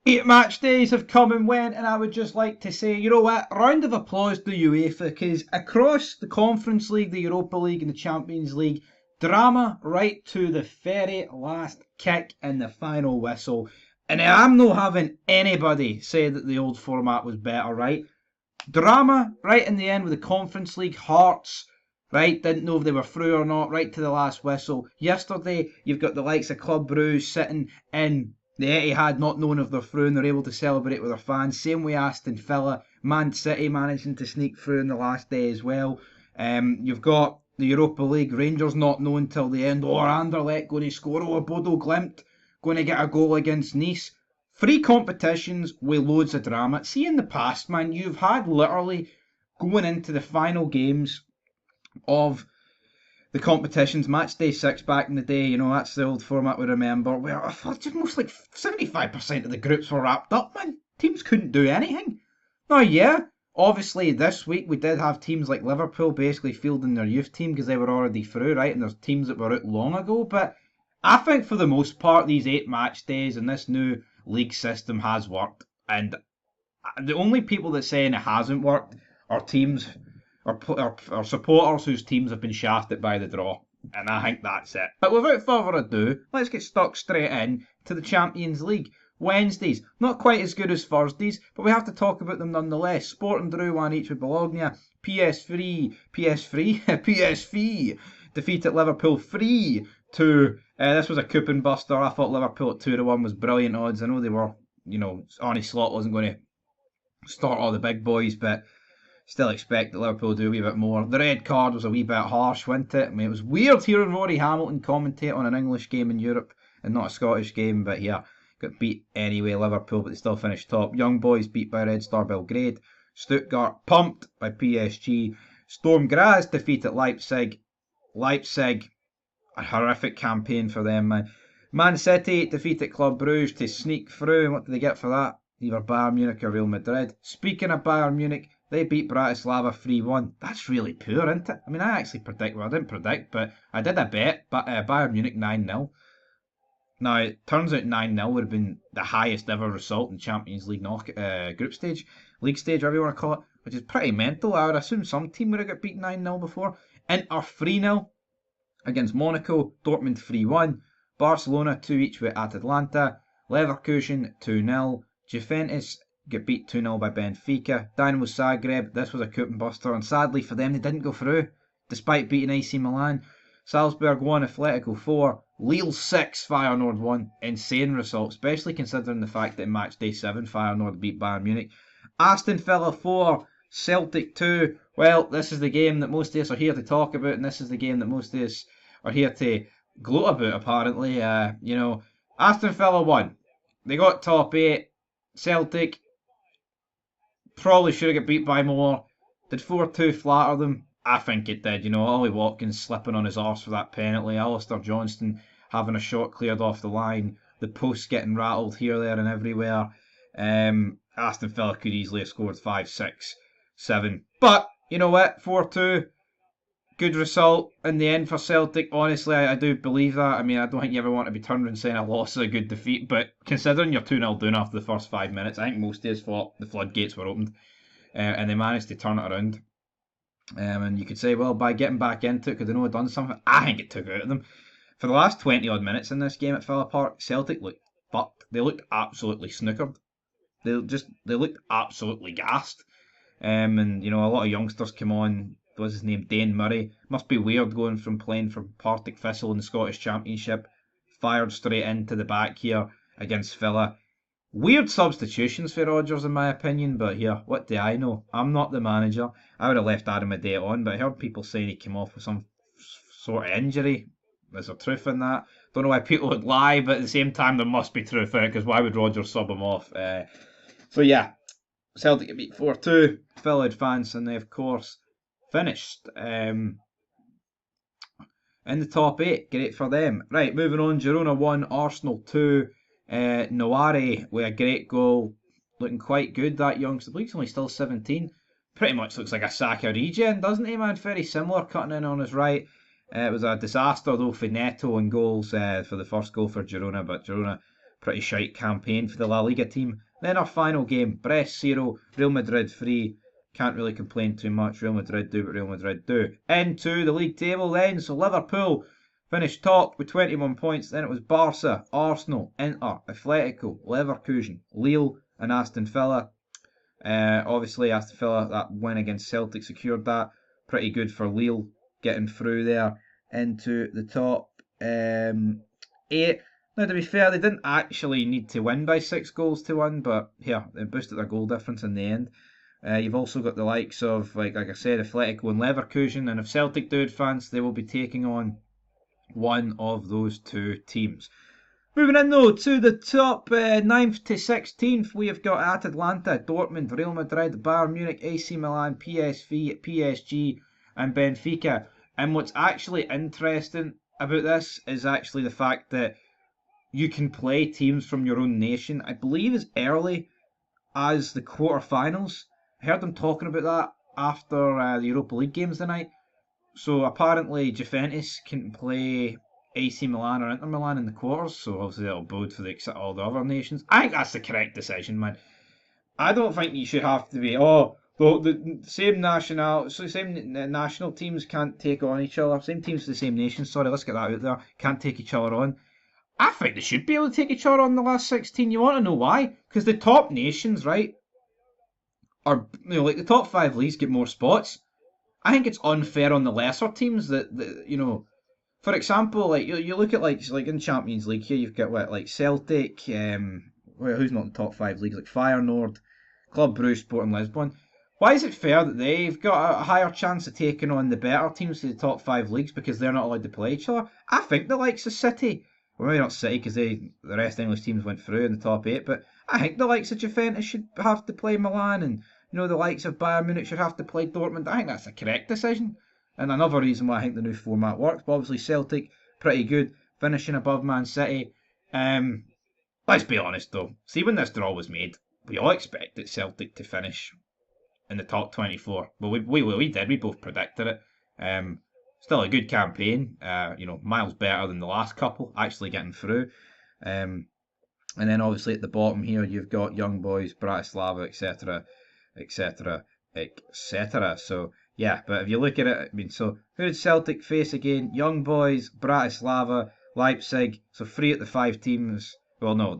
Eight match days have come and went, and I would just like to say, you know what? A round of applause to UEFA, because across the Conference League, the Europa League, and the Champions League, drama right to the very last kick and the final whistle. And I'm not having anybody say that the old format was better, right? Drama right in the end with the Conference League, Hearts, right? Didn't know if they were through or not, right to the last whistle. Yesterday, you've got the likes of Club Brugge sitting in the Etihad not knowing if they're through and they're able to celebrate with their fans. Same way Aston Villa, Man City managing to sneak through in the last day as well. You've got the Europa League, Rangers not knowing till the end. Oh, Anderlecht going to score. Oh, Bodo Glimt going to get a goal against Nice. Three competitions with loads of drama. See, in the past, man, you've had literally going into the final games of the competitions, match day 6 back in the day, that's the old format we remember, where I thought just most like 75% of the groups were wrapped up, man. Teams couldn't do anything. Now, yeah, obviously this week we did have teams like Liverpool basically fielding their youth team because they were already through, right? And there's teams that were out long ago, but I think for the most part, these 8 match days and this new league system has worked. And the only people that saying it hasn't worked are teams or supporters whose teams have been shafted by the draw. And I think that's it. But without further ado, let's get stuck straight in to the Champions League. Wednesdays, not quite as good as Thursdays, but we have to talk about them nonetheless. Sporting drew 1 each with Bologna. PSV defeated Liverpool 3-2. This was a coupon buster. I thought Liverpool at 2-1 was brilliant odds. I know they were, Arne Slot wasn't going to start all the big boys, but still expect that Liverpool will do a wee bit more. The red card was a wee bit harsh, wasn't it? I mean, it was weird hearing Rory Hamilton commentate on an English game in Europe and not a Scottish game, but yeah, got beat anyway, Liverpool, but they still finished top. Young Boys beat by Red Star Belgrade. Stuttgart pumped by PSG. Storm Graz defeated Leipzig. Leipzig, a horrific campaign for them, man. Man City defeated Club Brugge to sneak through, and what did they get for that? Either Bayern Munich or Real Madrid. Speaking of Bayern Munich, they beat Bratislava 3-1. That's really poor, isn't it? I mean, I actually I didn't predict, but I did a bet, but Bayern Munich 9-0. Now, it turns out 9-0 would have been the highest ever result in Champions League group stage, league stage, whatever you want to call it, which is pretty mental. I would assume some team would have got beat 9-0 before. Inter 3-0 against Monaco, Dortmund 3-1, Barcelona 2 each with Atalanta, Leverkusen 2-0, Juventus get beat 2-0 by Benfica, Dynamo Zagreb, this was a coupon buster, and sadly for them they didn't go through, despite beating AC Milan. Salzburg 1, Atletico 4, Lille 6, Feyenoord 1. Insane result, especially considering the fact that in match day 7 Feyenoord beat Bayern Munich. Aston Villa 4, Celtic 2. Well, this is the game that most of us are here to talk about, and this is the game that most of us are here to gloat about, apparently. Aston Villa won. They got top 8. Celtic probably should have got beat by more. Did 4-2 flatter them? I think it did. Ollie Watkins slipping on his arse for that penalty. Alistair Johnston having a shot cleared off the line. The post getting rattled here, there, and everywhere. Aston Villa could easily have scored 5, 6, 7. But, you know what? 4-2. Good result in the end for Celtic. Honestly, I do believe that. I mean, I don't think you ever want to be turned and saying a loss is a good defeat, but considering you're 2-0 down after the first 5 minutes, I think most of us thought the floodgates were opened, and they managed to turn it around. And you could say, well, by getting back into it, could they not have done something? I think it took out of them. For the last 20 odd minutes in this game at Villa Park, Celtic looked fucked. They looked absolutely snookered. They looked absolutely gassed. And a lot of youngsters come on. What's his name? Dane Murray. Must be weird going from playing for Partick Thistle in the Scottish Championship, fired straight into the back here against Villa. Weird substitutions for Rodgers, in my opinion, but here, what do I know? I'm not the manager. I would have left Adam Adair on, but I heard people saying he came off with some sort of injury. Is there truth in that? Don't know why people would lie, but at the same time, there must be truth in it, because why would Rodgers sub him off? So yeah, Celtic get beat 4-2. Villa advance, and they, of course, finished in the top 8. Great for them. Right, moving on. Girona 1, Arsenal 2. Noari with a great goal, looking quite good, that youngster. I believe he's only still 17. Pretty much looks like a Saka regen, doesn't he, man? Very similar, cutting in on his right. It was a disaster though for Neto and goals for the first goal for Girona, but Girona Pretty shite campaign for the La Liga team. Then our final game, Brest 0, Real Madrid 3. Can't really complain too much. Real Madrid do what Real Madrid do. Into the league table then. So Liverpool finished top with 21 points. Then it was Barca, Arsenal, Inter, Atletico, Leverkusen, Lille, and Aston Villa. Obviously, Aston Villa, that win against Celtic secured that. Pretty good for Lille getting through there into the top 8. Now, to be fair, they didn't actually need to win by 6-1, but yeah, they boosted their goal difference in the end. You've also got the likes of, like I said, Atletico and Leverkusen, and if Celtic do advance, they will be taking on one of those two teams. Moving in though to the top 9th to 16th, we have got Atalanta, Dortmund, Real Madrid, Bayern Munich, AC Milan, PSV, PSG, and Benfica. And what's actually interesting about this is actually the fact that you can play teams from your own nation. I believe as early as the quarterfinals. I heard them talking about that after the Europa League games tonight. So apparently Juventus can play AC Milan or Inter Milan in the quarters, so obviously that'll bode for all the other nations. I think that's the correct decision, man. I don't think you should have to be, the same national teams can't take on each other. Same teams for the same nation, sorry, let's get that out there, can't take each other on. I think they should be able to take each other on in the last 16. You want to know why? Because the top nations, right, are, like the top 5 leagues get more spots. I think it's unfair on the lesser teams that for example, like you look at like in Champions League here, you've got like Celtic, who's not in the top 5 leagues, like Feyenoord, Club Brugge, Sporting Lisbon. Why is it fair that they've got a higher chance of taking on the better teams of the top 5 leagues because they're not allowed to play each other? I think the likes of City, well maybe not City because the rest of English teams went through in the top 8, but I think the likes of Juventus should have to play Milan, and the likes of Bayern Munich should have to play Dortmund. I think that's the correct decision. And another reason why I think the new format works. But obviously Celtic, pretty good, finishing above Man City. Let's be honest though. See, when this draw was made, we all expected Celtic to finish in the top 24. Well, we did. We both predicted it. Still a good campaign. Miles better than the last couple, actually getting through. And then obviously at the bottom here, you've got Young Boys, Bratislava, etc., etc., etc. So yeah, but if you look at it, I mean, so who did Celtic face again? Young Boys, Bratislava, Leipzig. So 3 at the 5 teams. Well, no,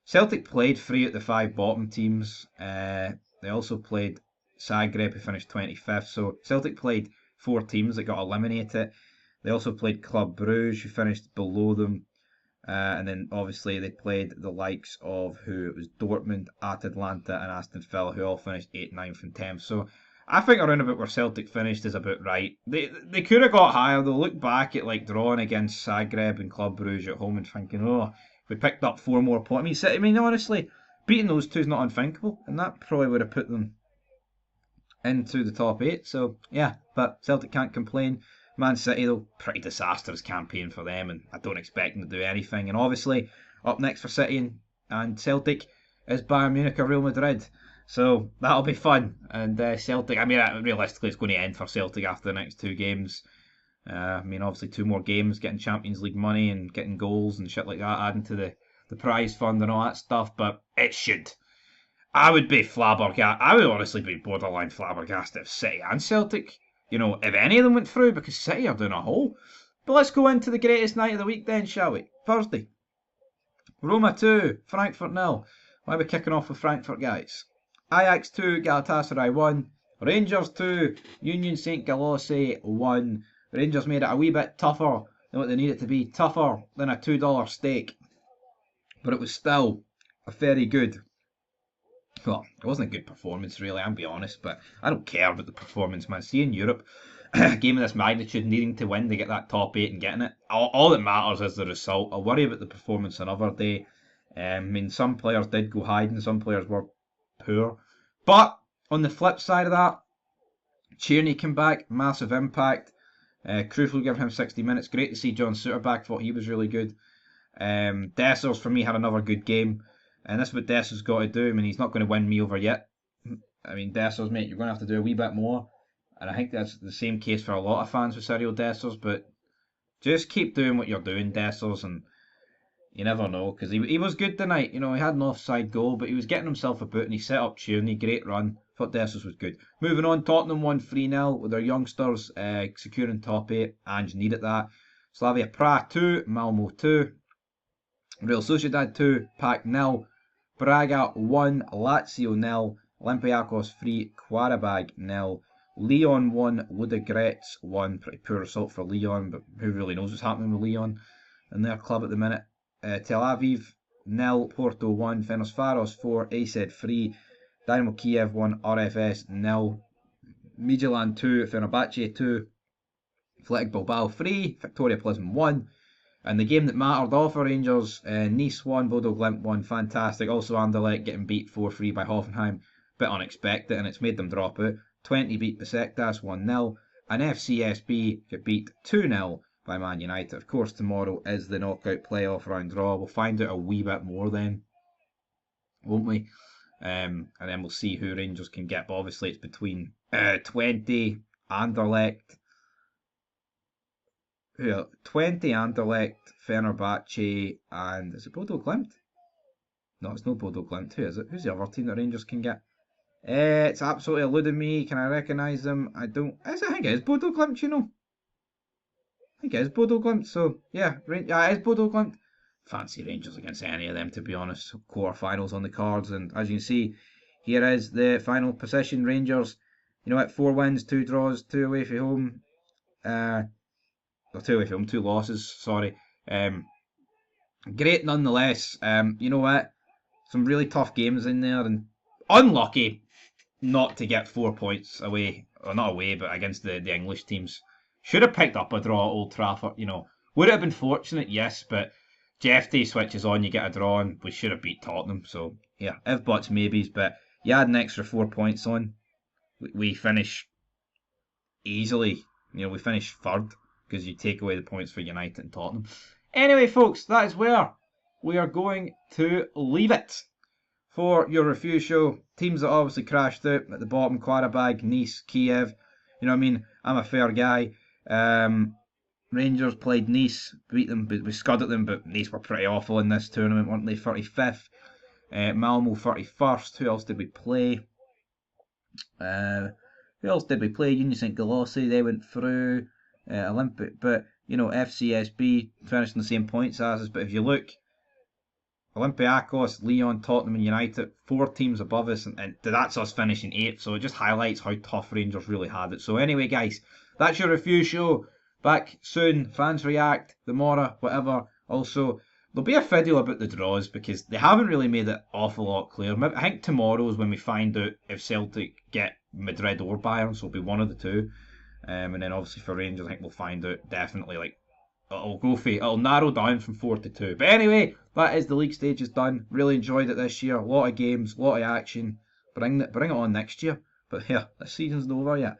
Celtic played 3 at the 5 bottom teams. They also played Zagreb, who finished 25th. So Celtic played 4 teams that got eliminated. They also played Club Brugge, who finished below them. And then obviously they played the likes of it was Dortmund, Atalanta, and Aston Villa, who all finished 8th, 9th, and 10th. So I think around about where Celtic finished is about right. They could have got higher. They'll look back at like drawing against Zagreb and Club Brugge at home and thinking, we picked up 4 more points. I mean, honestly, beating those two is not unthinkable, and that probably would have put them into the top 8. So yeah, but Celtic can't complain. Man City, though, pretty disastrous campaign for them, and I don't expect them to do anything. And obviously, up next for City and Celtic is Bayern Munich or Real Madrid. So that'll be fun. And Celtic, I mean, realistically, it's going to end for Celtic after the next 2 games. Obviously 2 more games, getting Champions League money and getting goals and shit like that, adding to the prize fund and all that stuff, but it should. I would be flabbergasted. I would honestly be borderline flabbergasted if City and Celtic, if any of them went through, because City are doing a hole. But let's go into the greatest night of the week then, shall we? Thursday. Roma 2, Frankfurt 0. Why are we kicking off with Frankfurt, guys? Ajax 2, Galatasaray 1. Rangers 2, Union St. Galossi 1. Rangers made it a wee bit tougher than what they needed to be. Tougher than a $2 steak. But it was still a very good... Well, it wasn't a good performance, really, I'll be honest, but I don't care about the performance, man. See, in Europe, a game of this magnitude, needing to win to get that top 8 and getting it, all that matters is the result. I'll worry about the performance another day. Some players did go hiding, some players were poor. But, on the flip side of that, Tierney came back, massive impact. Crucial to give him 60 minutes. Great to see John Suter back, thought he was really good. Dessers, for me, had another good game. And that's what Dessers got to do. I mean, he's not going to win me over yet. I mean, Dessers, mate, you're going to have to do a wee bit more. And I think that's the same case for a lot of fans with Cyril Dessers. But just keep doing what you're doing, Dessers. And, You never know, because he was good tonight. You know, he had an offside goal, but he was getting himself a boot and he set up Tierney. Great run. Thought Dessus was good. Moving on, Tottenham won 3-0 with their youngsters securing top 8. Ange needed that. Slavia Prague 2, Malmo 2. Real Sociedad 2, PAC 0. Braga 1, Lazio 0. Olympiacos 3, Qarabag 0. Lyon 1, Ludogorets 1. Pretty poor result for Lyon, but who really knows what's happening with Lyon and their club at the minute. Tel Aviv 0, Porto 1, Ferencváros 4, AZ 3, Dynamo Kiev 1, RFS 0, Midtjylland 2, Fenerbahce 2, Athletic Bilbao 3, Victoria Plzen 1, and the game that mattered all for Rangers, Nice 1, Bodo Glimt 1, fantastic. Also Anderlecht getting beat 4-3 by Hoffenheim, bit unexpected, and it's made them drop out. 20 beat Besiktas 1-0, and FCSB get beat 2-0 by Man United. Of course, tomorrow is the knockout playoff round draw. We'll find out a wee bit more then, won't we? And then we'll see who Rangers can get. But obviously, it's between 20 Anderlecht, 20 Anderlecht, Fenerbahce, and is it Bodo Glimt? No, it's not Bodo Glimt. Who is it? Who's the other team that Rangers can get? It's absolutely eluding me. Can I recognise them? I don't. I think it is Bodo Glimt, you know. I think it is Bodo Glimt, so yeah, it is Bodo Glimt. Fancy Rangers against any of them, to be honest. Quarterfinals on the cards, and as you can see, here is the final position. Rangers, you know what, 4 wins, 2 draws, 2 away from home. Or 2 away from home, 2 losses, sorry. Great nonetheless. You know what, some really tough games in there, and unlucky not to get 4 points away, or not away, but against the English teams. Should have picked up a draw at Old Trafford, you know. Would it have been fortunate? Yes, but Jeff Day switches on, you get a draw, and we should have beat Tottenham. So, yeah, if buts, maybes, but you add an extra 4 points on, we finish easily. You know, we finish third, because you take away the points for United and Tottenham. Anyway, folks, that is where we are going to leave it for your review show. Teams that obviously crashed out at the bottom: Qarabag, Nice, Kiev. You know what I mean? I'm a fair guy. Rangers played Nice, beat them, but we scudded them, but Nice were pretty awful in this tournament, weren't they? 35th. Malmo 31st. Who else did we play? Union St. Galossi, they went through. Olympic, but you know, FCSB finished in the same points as us. But if you look, Olympiacos, Lyon, Tottenham and United, 4 teams above us, and that's us finishing 8th, so it just highlights how tough Rangers really had it. So anyway, guys, that's your review show. Back soon, fans react, the Mora, whatever. Also, there'll be a video about the draws, because they haven't really made it awful lot clear. I think tomorrow is when we find out if Celtic get Madrid or Bayern, so it'll be one of the two. And then obviously for Rangers, I think we'll find out definitely, like, it'll narrow down from 4 to 2. But anyway, that is the league stages done. Really enjoyed it this year. A lot of games, a lot of action. Bring it on next year. But yeah, the season's not over yet.